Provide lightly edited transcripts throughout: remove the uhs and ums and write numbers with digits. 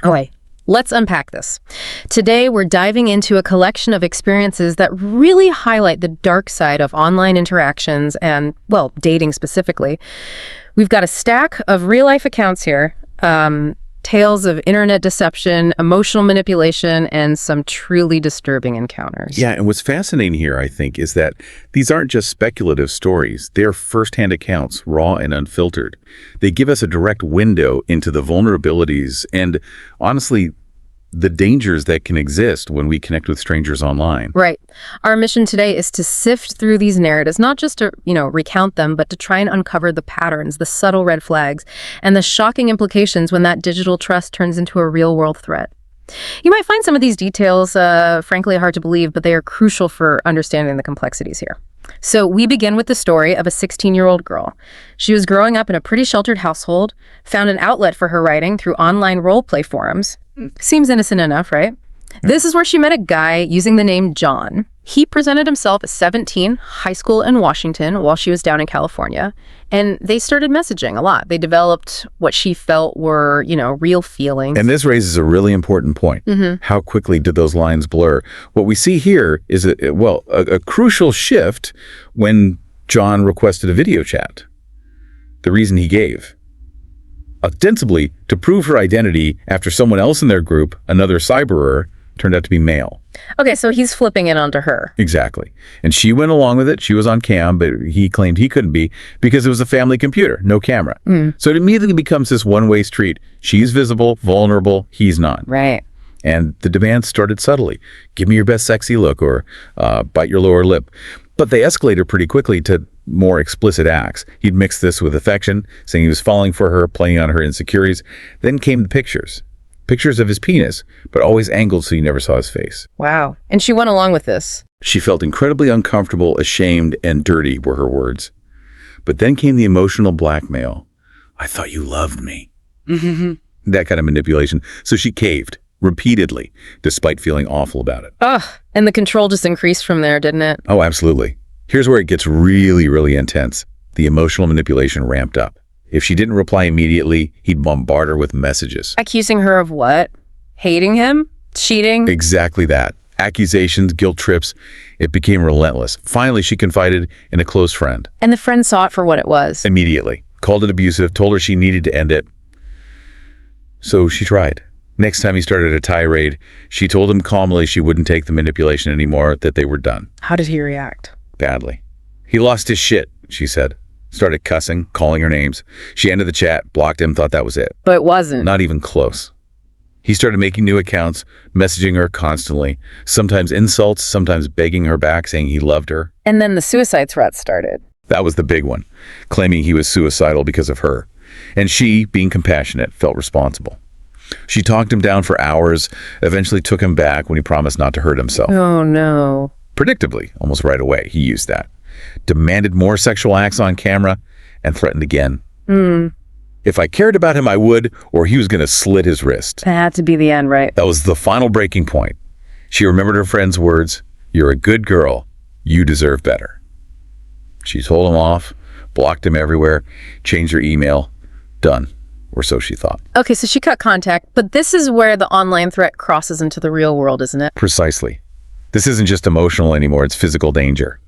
Okay, let's unpack this. Today, we're diving into a collection of experiences that really highlight the dark side of online interactions and, well, dating specifically. We've got a stack of real-life accounts here, tales of internet deception, emotional manipulation, and some truly disturbing encounters. Yeah, and what's fascinating here, I think, is that these aren't just speculative stories. They're firsthand accounts, raw and unfiltered. They give us a direct window into the vulnerabilities and, honestly, the dangers that can exist when we connect with strangers online. Right. Our mission today is to sift through these narratives, not just to, recount them, but to try and uncover the patterns, the subtle red flags, and the shocking implications when that digital trust turns into a real-world threat. You might find some of these details, frankly, hard to believe, but they are crucial for understanding the complexities here. So we begin with the story of a 16-year-old girl. She was growing up in a pretty sheltered household, found an outlet for her writing through online role-play forums. Seems innocent enough, right? This is where she met a guy using the name John. He presented himself as 17, high school in Washington, while she was down in California, and they started messaging a lot. They developed what she felt were, real feelings. And this raises a really important point. How quickly did those lines blur? What we see here is, a crucial shift when John requested a video chat. The reason he gave, ostensibly to prove her identity after someone else in their group, another cyberer, turned out to be male. Okay, so he's flipping it onto her. Exactly. And she went along with it. She was on cam, but he claimed he couldn't be because it was a family computer, no camera. So it immediately becomes this one-way street. She's visible, vulnerable, he's not. Right. And the demands started subtly. Give me your best sexy look, or bite your lower lip. But they escalated pretty quickly to more explicit acts. He'd mix this with affection, saying he was falling for her, playing on her insecurities. Then came the pictures. Pictures of his penis, but always angled so you never saw his face. Wow. And she went along with this. She felt incredibly uncomfortable, ashamed, and dirty were her words. But then came the emotional blackmail. I thought you loved me. That kind of manipulation. So she caved repeatedly, despite feeling awful about it. Ugh. And the control just increased from there, didn't it? Oh, absolutely. Here's where it gets really, really intense. The emotional manipulation ramped up. If she didn't reply immediately, he'd bombard her with messages. Accusing her of what? Hating him? Cheating? Exactly that. Accusations, guilt trips. It became relentless. Finally, she confided in a close friend. And the friend saw it for what it was. Immediately. Called it abusive, told her she needed to end it. So she tried. Next time he started a tirade, she told him calmly she wouldn't take the manipulation anymore, that they were done. How did he react? Badly. He lost his shit, she said. Started cussing, calling her names. She ended the chat, blocked him, thought that was it. But it wasn't. Not even close. He started making new accounts, messaging her constantly, sometimes insults, sometimes begging her back, saying he loved her. And then the suicide threats started. That was the big one, claiming he was suicidal because of her. And she, being compassionate, felt responsible. She talked him down for hours, eventually took him back when he promised not to hurt himself. Oh, no. Predictably, almost right away, he used that. Demanded more sexual acts on camera, and threatened again. If I cared about him, I would, or he was going to slit his wrist. That had to be the end, right? That was the final breaking point. She remembered her friend's words, "You're a good girl. You deserve better." She told him off, blocked him everywhere, changed her email. Done. Or so she thought. Okay, so she cut contact, but this is where the online threat crosses into the real world, isn't it? Precisely. This isn't just emotional anymore, it's physical danger.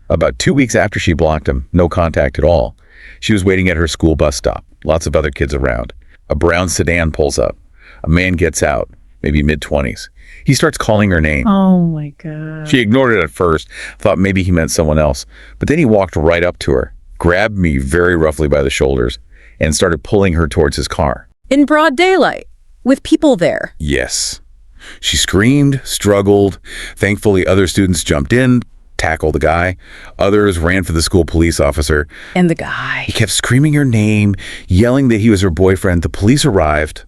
About 2 weeks after she blocked him, no contact at all, she was waiting at her school bus stop, lots of other kids around. A brown sedan pulls up. A man gets out, maybe mid-20s. He starts calling her name. Oh my God. She ignored it at first, thought maybe he meant someone else, but then he walked right up to her, grabbed me very roughly by the shoulders, and started pulling her towards his car. In broad daylight, with people there. Yes. She screamed, struggled. Thankfully, other students jumped in, tackled the guy. Others ran for the school police officer. And the guy. He kept screaming her name, yelling that he was her boyfriend. The police arrived,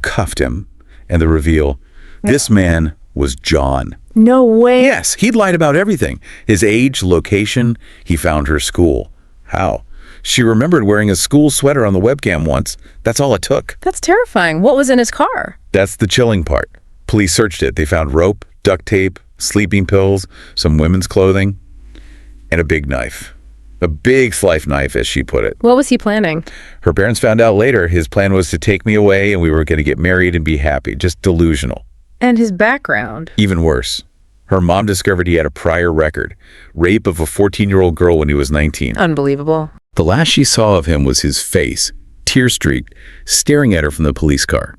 cuffed him, and the reveal, this man was John. No way. Yes, he'd lied about everything. His age, location, he found her school. How? She remembered wearing a school sweater on the webcam once. That's all it took. That's terrifying. What was in his car? That's the chilling part. Police searched it. They found rope, duct tape, sleeping pills, some women's clothing, and a big knife. A big slice knife, as she put it. What was he planning? Her parents found out later his plan was to take me away and we were going to get married and be happy. Just delusional. And his background? Even worse. Her mom discovered he had a prior record. Rape of a 14-year-old girl when he was 19. Unbelievable. The last she saw of him was his face, tear-streaked, staring at her from the police car.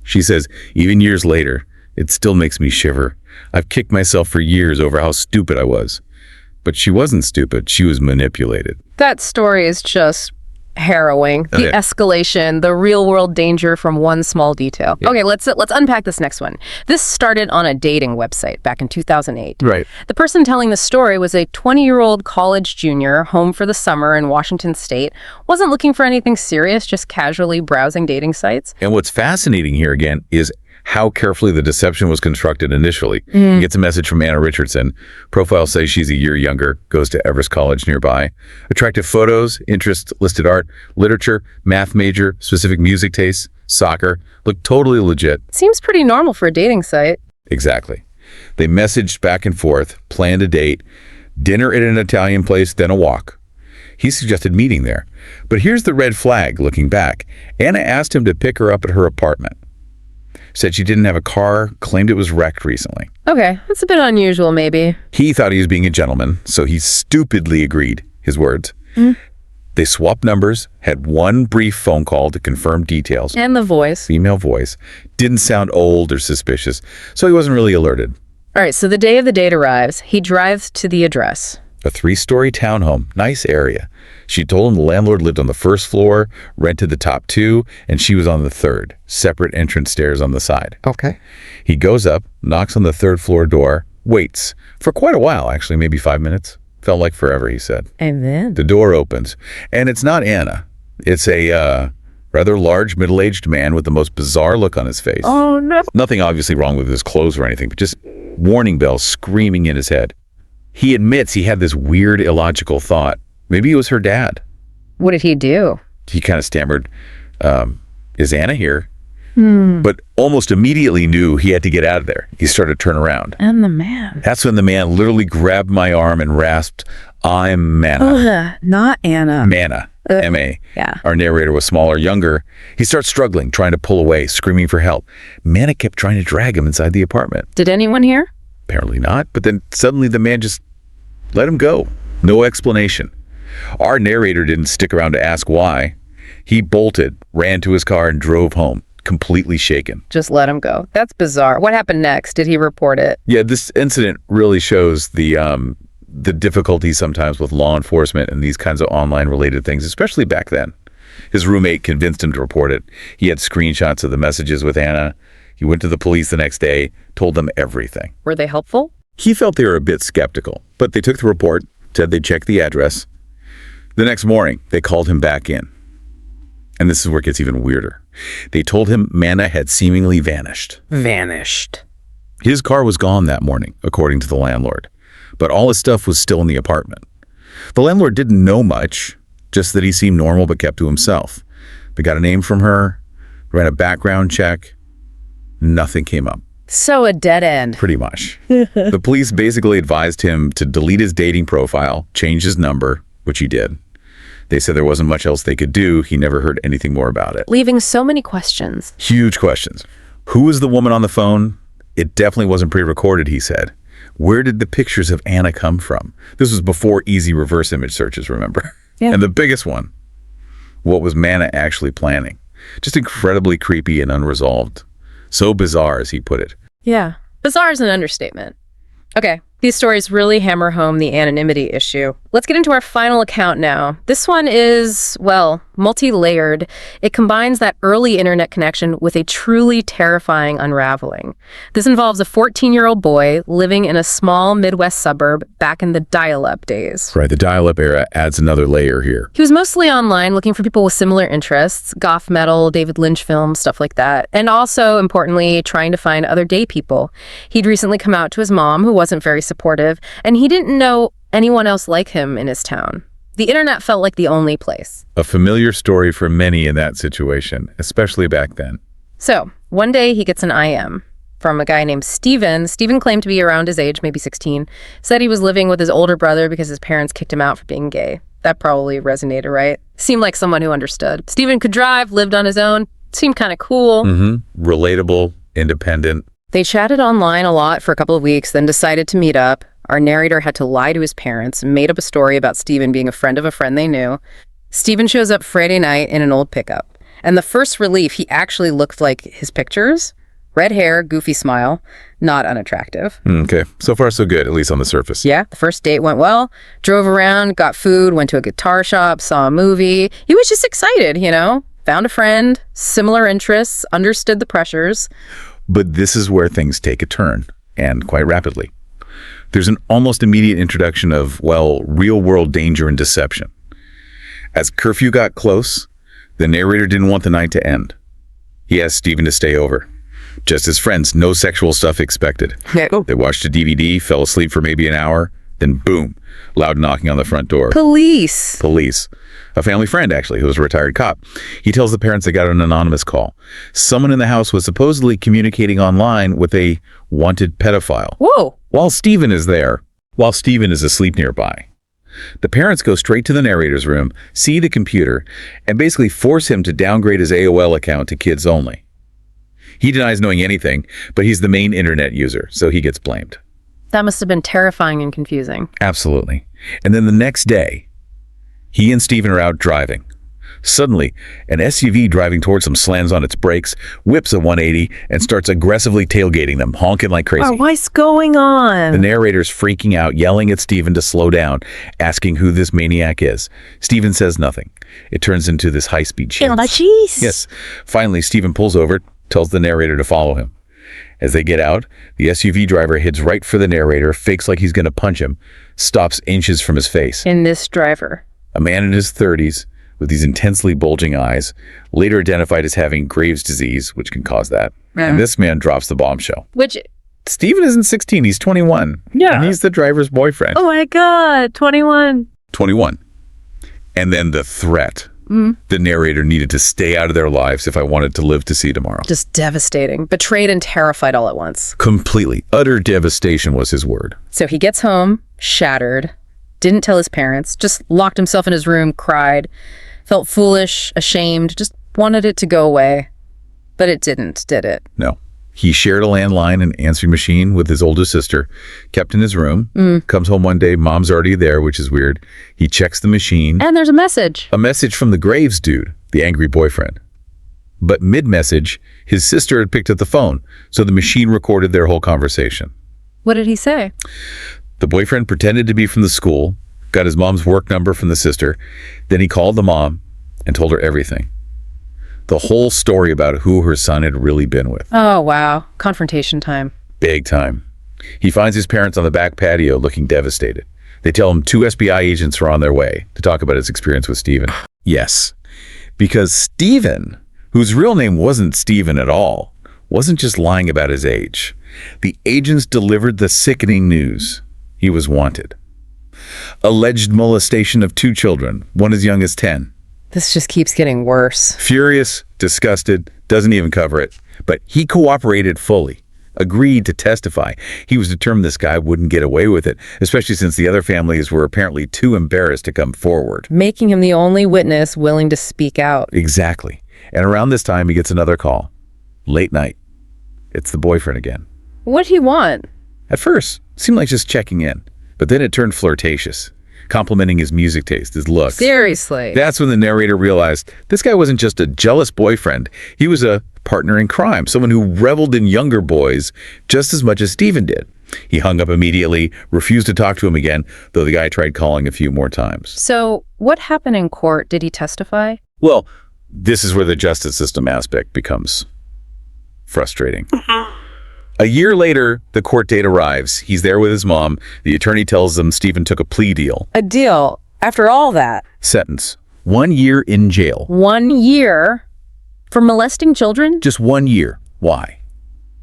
She says, even years later, it still makes me shiver. I've kicked myself for years over how stupid I was. But she wasn't stupid. She was manipulated. That story is just harrowing. The escalation, the real-world danger from one small detail. Yeah. Okay, let's unpack this next one. This started on a dating website back in 2008. Right. The person telling the story was a 20-year-old college junior home for the summer in Washington State. Wasn't looking for anything serious, just casually browsing dating sites. And what's fascinating here, again, is how carefully the deception was constructed initially. He gets a message from Anna Richardson. Profile says she's a year younger, goes to Everest College nearby. Attractive photos, interests, listed art, literature, math major, specific music tastes, soccer. Look totally legit. Seems pretty normal for a dating site. Exactly. They messaged back and forth, planned a date, dinner at an Italian place, then a walk. He suggested meeting there. But here's the red flag looking back. Anna asked him to pick her up at her apartment. Said she didn't have a car, claimed it was wrecked recently. Okay, that's a bit unusual, maybe. He thought he was being a gentleman, so he stupidly agreed, his words. They swapped numbers, had one brief phone call to confirm details. And the voice. Female voice. Didn't sound old or suspicious, so he wasn't really alerted. All right, so the day of the date arrives. He drives to the address. A 3-story townhome, nice area. She told him the landlord lived on the first floor, rented the top 2, and she was on the 3rd. Separate entrance stairs on the side. Okay. He goes up, knocks on the 3rd floor door, waits. For quite a while, actually, maybe 5 minutes. Felt like forever, he said. And then? The door opens, and it's not Anna. It's a rather large, middle-aged man with the most bizarre look on his face. Oh, no. Nothing obviously wrong with his clothes or anything, but just warning bells screaming in his head. He admits he had this weird, illogical thought. Maybe it was her dad. What did he do? He kind of stammered, is Anna here? But almost immediately knew he had to get out of there. He started to turn around. And the man. That's when the man literally grabbed my arm and rasped, I'm Manna. Not Anna. Manna. M-A. Yeah. Our narrator was smaller, younger. He starts struggling, trying to pull away, screaming for help. Manna kept trying to drag him inside the apartment. Did anyone hear? Apparently not. But then suddenly the man just let him go. No explanation. Our narrator didn't stick around to ask why. He bolted, ran to his car, and drove home, completely shaken. Just let him go. That's bizarre. What happened next? Did he report it? Yeah, this incident really shows the difficulty sometimes with law enforcement and these kinds of online-related things, especially back then. His roommate convinced him to report it. He had screenshots of the messages with Anna. He went to the police the next day, told them everything. Were they helpful? He felt they were a bit skeptical, but they took the report, said they'd check the address. The next morning, they called him back in. And this is where it gets even weirder. They told him Manna had seemingly vanished. Vanished. His car was gone that morning, according to the landlord. But all his stuff was still in the apartment. The landlord didn't know much, just that he seemed normal but kept to himself. They got a name from her, ran a background check. Nothing came up. So a dead end. Pretty much. The police basically advised him to delete his dating profile, change his number, which he did. They said there wasn't much else they could do. He never heard anything more about it. Leaving so many questions. Huge questions. Who was the woman on the phone? It definitely wasn't pre-recorded, he said. Where did the pictures of Anna come from? This was before easy reverse image searches, remember? Yeah. And the biggest one, what was Manna actually planning? Just incredibly creepy and unresolved. So bizarre, as he put it. Yeah. Bizarre is an understatement. Okay. These stories really hammer home the anonymity issue. Let's get into our final account now. This one is, well, multi-layered. It combines that early internet connection with a truly terrifying unraveling. This involves a 14-year-old boy living in a small Midwest suburb back in the dial-up days. Right, the dial-up era adds another layer here. He was mostly online looking for people with similar interests, goth metal, David Lynch films, stuff like that. And also, importantly, trying to find other gay people. He'd recently come out to his mom, who wasn't very supportive, and he didn't know anyone else like him in his town. The internet felt like the only place. A familiar story for many in that situation, especially back then. So, one day he gets an IM. from a guy named Steven. Steven claimed to be around his age, maybe 16. Said he was living with his older brother because his parents kicked him out for being gay. That probably resonated, right? Seemed like someone who understood. Steven could drive, lived on his own, seemed kind of cool. Relatable, independent. They chatted online a lot for a couple of weeks, then decided to meet up. Our narrator had to lie to his parents, made up a story about Steven being a friend of a friend they knew. Steven shows up Friday night in an old pickup. And the first relief, he actually looked like his pictures. Red hair, goofy smile, not unattractive. Okay, so far so good, at least on the surface. Yeah, the first date went well. Drove around, got food, went to a guitar shop, saw a movie. He was just excited, Found a friend, similar interests, understood the pressures. But this is where things take a turn, and quite rapidly. There's an almost immediate introduction of, real-world danger and deception. As curfew got close, the narrator didn't want the night to end. He asked Steven to stay over. Just as friends, no sexual stuff expected. They watched a DVD, fell asleep for maybe an hour, then boom, loud knocking on the front door. Police. A family friend, actually, who was a retired cop. He tells the parents they got an anonymous call. Someone in the house was supposedly communicating online with a wanted pedophile. Whoa. While Steven is asleep nearby. The parents go straight to the narrator's room, see the computer, and basically force him to downgrade his AOL account to kids only. He denies knowing anything, but he's the main internet user, so he gets blamed. That must have been terrifying and confusing. Absolutely. And then the next day, he and Steven are out driving. Suddenly, an SUV driving towards them slams on its brakes, whips a 180, and starts aggressively tailgating them, honking like crazy. Oh, what's going on? The narrator's freaking out, yelling at Steven to slow down, asking who this maniac is. Steven says nothing. It turns into this high-speed chase. Yes. Finally, Steven pulls over, tells the narrator to follow him. As they get out, the SUV driver heads right for the narrator, fakes like he's going to punch him, stops inches from his face. And this driver? A man in his 30s with these intensely bulging eyes, later identified as having Graves' disease, which can cause that. And this man drops the bombshell. Which... Steven isn't 16, he's 21. Yeah. And he's the driver's boyfriend. Oh my God, 21. 21. And then the threat. The narrator needed to stay out of their lives if I wanted to live to see tomorrow. Just devastating. Betrayed and terrified all at once. Completely. Utter devastation was his word. So he gets home, shattered, didn't tell his parents, just locked himself in his room, cried, felt foolish, ashamed, just wanted it to go away. But it didn't, did it? No. He shared a landline and answering machine with his older sister, kept in his room, comes home one day, mom's already there, which is weird. He checks the machine. And there's a message. A message from the Graves dude, the angry boyfriend. But mid-message, his sister had picked up the phone, so the machine recorded their whole conversation. What did he say? The boyfriend pretended to be from the school, got his mom's work number from the sister, then he called the mom and told her everything. The whole story about who her son had really been with. Oh, wow. Confrontation time. Big time. He finds his parents on the back patio looking devastated. They tell him 2 SBI agents are on their way to talk about his experience with Steven. Yes, because Steven, whose real name wasn't Steven at all, wasn't just lying about his age. The agents delivered the sickening news. He was wanted. Alleged molestation of 2 children, one as young as 10. This just keeps getting worse. Furious, disgusted, doesn't even cover it. But he cooperated fully, agreed to testify. He was determined this guy wouldn't get away with it, especially since the other families were apparently too embarrassed to come forward. Making him the only witness willing to speak out. Exactly. And around this time, he gets another call. Late night. It's the boyfriend again. What'd he want? At first, it seemed like just checking in. But then it turned flirtatious, complimenting his music taste, his looks. Seriously? That's when the narrator realized this guy wasn't just a jealous boyfriend. He was a partner in crime, someone who reveled in younger boys just as much as Steven did. He hung up immediately, refused to talk to him again, though the guy tried calling a few more times. So what happened in court? Did he testify? Well, this is where the justice system aspect becomes frustrating. A year later, the court date arrives. He's there with his mom. The attorney tells them Steven took a plea deal. A deal? After all that? Sentence. 1 year in jail. 1 year? For molesting children? Just 1 year. Why?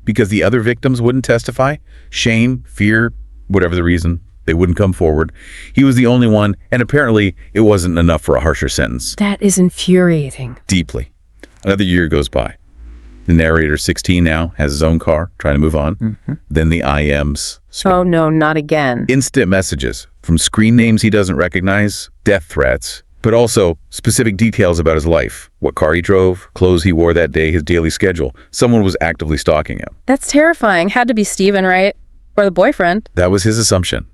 Because the other victims wouldn't testify? Shame, fear, whatever the reason. They wouldn't come forward. He was the only one, and apparently it wasn't enough for a harsher sentence. That is infuriating. Deeply. Another year goes by. The narrator, 16 now, has his own car, trying to move on. Then the IMs. Oh, no, not again. Instant messages from screen names he doesn't recognize, death threats, but also specific details about his life, what car he drove, clothes he wore that day, his daily schedule. Someone was actively stalking him. That's terrifying. Had to be Steven, right? Or the boyfriend. That was his assumption.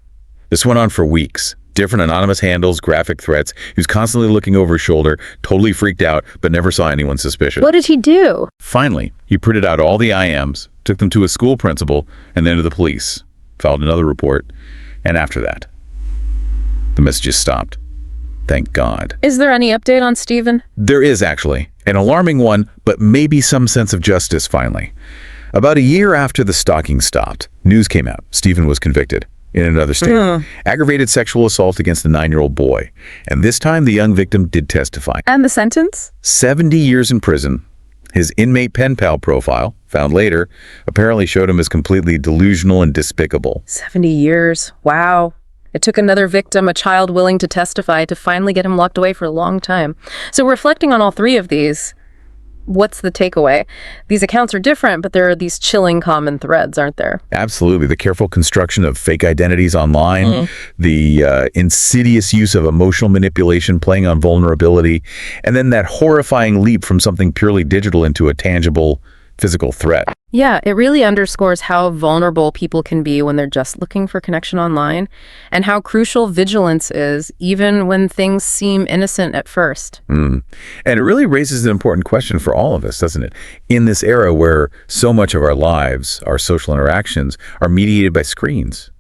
This went on for weeks. Different anonymous handles, graphic threats. He was constantly looking over his shoulder, totally freaked out, but never saw anyone suspicious. What did he do? Finally, he printed out all the IMs, took them to a school principal, and then to the police. Filed another report. And after that, the messages stopped. Thank God. Is there any update on Steven? There is, actually. An alarming one, but maybe some sense of justice finally. About a year after the stalking stopped, news came out. Steven was convicted. In another state. Aggravated sexual assault against a 9-year-old boy. And this time the young victim did testify. And the sentence? 70 years in prison. His inmate pen pal profile, found later, apparently showed him as completely delusional and despicable. 70 years. Wow. It took another victim, a child willing to testify, to finally get him locked away for a long time. So reflecting on all three of these, what's the takeaway? These accounts are different, but there are these chilling common threads, aren't there? Absolutely. The careful construction of fake identities online, the insidious use of emotional manipulation playing on vulnerability, and then that horrifying leap from something purely digital into a tangible physical threat. Yeah, it really underscores how vulnerable people can be when they're just looking for connection online, and how crucial vigilance is, even when things seem innocent at first. And it really raises an important question for all of us, doesn't it? In this era where so much of our lives, our social interactions, are mediated by screens,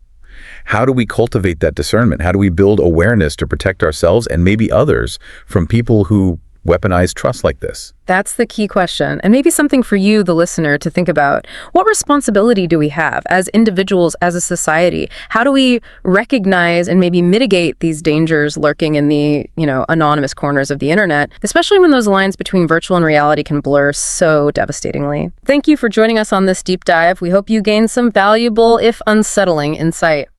how do we cultivate that discernment? How do we build awareness to protect ourselves and maybe others from people who weaponize trust like this? That's the key question, and maybe something for you, the listener, to think about. What responsibility do we have as individuals, as a society? How do we recognize and maybe mitigate these dangers lurking in the, anonymous corners of the internet, especially when those lines between virtual and reality can blur so devastatingly? Thank you for joining us on this deep dive. We hope you gained some valuable, if unsettling, insight.